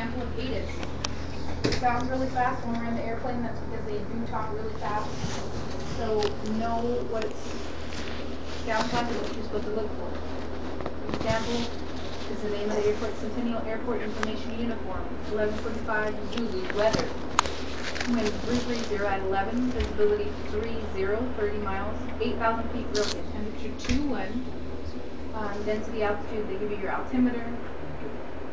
example of ATIS. It sounds really fast when we're in the airplane. That's because they do talk really fast. So know what it sounds like and what you're supposed to look for. Example is the name of the airport, Centennial Airport Information Uniform, 11:45 Zulu, weather. Wind 330 at 11, visibility 30, 30 miles, 8,000 feet broken, temperature 21, density altitude, they give you your altimeter.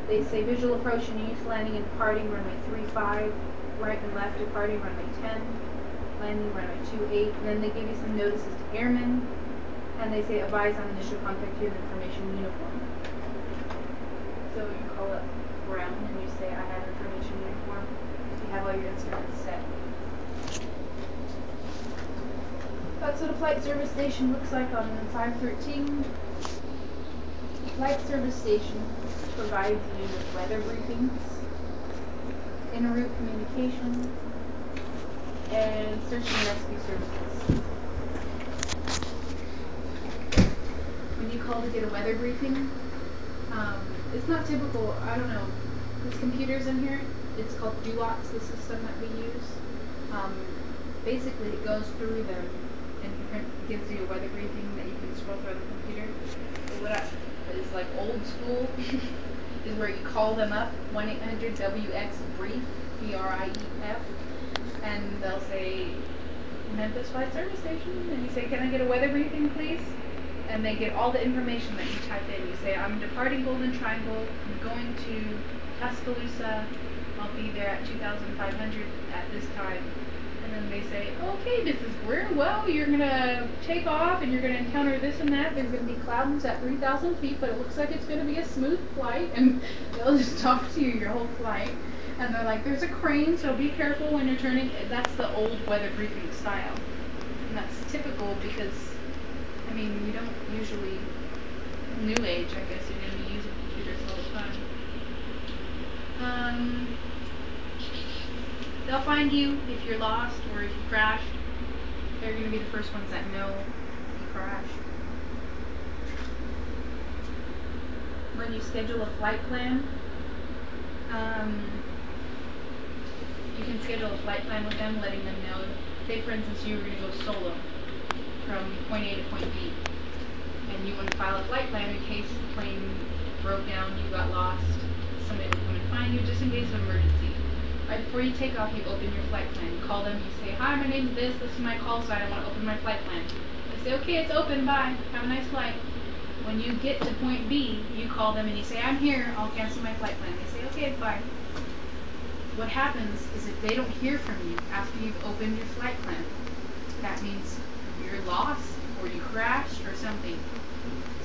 They say visual approach and use landing and departing runway 35, right and left departing runway 10, landing runway 28, and then they give you some notices to airmen, and they say advise on initial contact here in information uniform. So you call up ground and you say I have information uniform. You have all your instruments set. That's what a flight service station looks like on 513. Flight service station provides you with weather briefings, en route communication, and search and rescue services. When you call to get a weather briefing, it's not typical, I don't know, these computers in here, it's called DUOTS, the system that we use. Basically it goes through them and gives you a weather briefing that you can scroll through on the computer. But what is like old school is where you call them up, 1-800-WX-BRIEF, B-R-I-E-F, and they'll say, Memphis Flight Service Station, and you say, can I get a weather briefing please? And they get all the information that you type in. You say, I'm departing Golden Triangle, I'm going to Tuscaloosa, I'll be there at 2,500 at this time. And then they say, okay, Mrs. Greer, well, you're going to take off and you're going to encounter this and that. There's going to be clouds at 3,000 feet, but it looks like it's going to be a smooth flight. And they'll just talk to you your whole flight. And they're like, there's a crane, so be careful when you're turning. That's the old weather briefing style. And that's typical because, I mean, you don't usually, new age, I guess, you're going to be using computers all the time. They'll find you if you're lost or if you crashed. They're going to be the first ones that know you crashed. When you schedule a flight plan, you can schedule a flight plan with them, letting them know. Say, for instance, you were going to go solo from point A to point B, and you want to file a flight plan in case the plane broke down, you got lost, somebody will come and find you, just in case of emergency. Right before you take off, you open your flight plan. You call them, you say, hi, my name's this is my call sign, I want to open my flight plan. They say, okay, it's open, bye, have a nice flight. When you get to point B, you call them and you say, I'm here, I'll cancel my flight plan. They say, okay, bye. What happens is if they don't hear from you after you've opened your flight plan, that means you're lost or you crashed or something.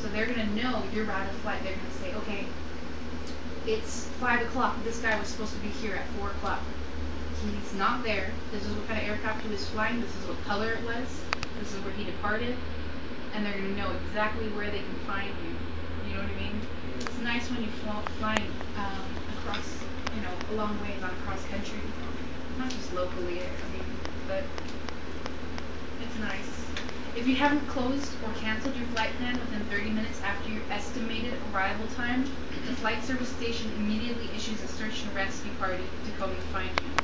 So they're going to know you're out of flight. They're going to say, okay, it's 5 o'clock. This guy was supposed to be here at 4 o'clock. He's not there. This is what kind of aircraft he was flying. This is what color it was. This is where he departed. And they're going to know exactly where they can find you. You know what I mean? It's nice when you're flying across, you know, a long ways on cross country. Not just locally, I mean, but it's nice. If you haven't closed or canceled your flight plan within 30 minutes after your estimated arrival time, the flight service station immediately issues a search and rescue party to come and find you.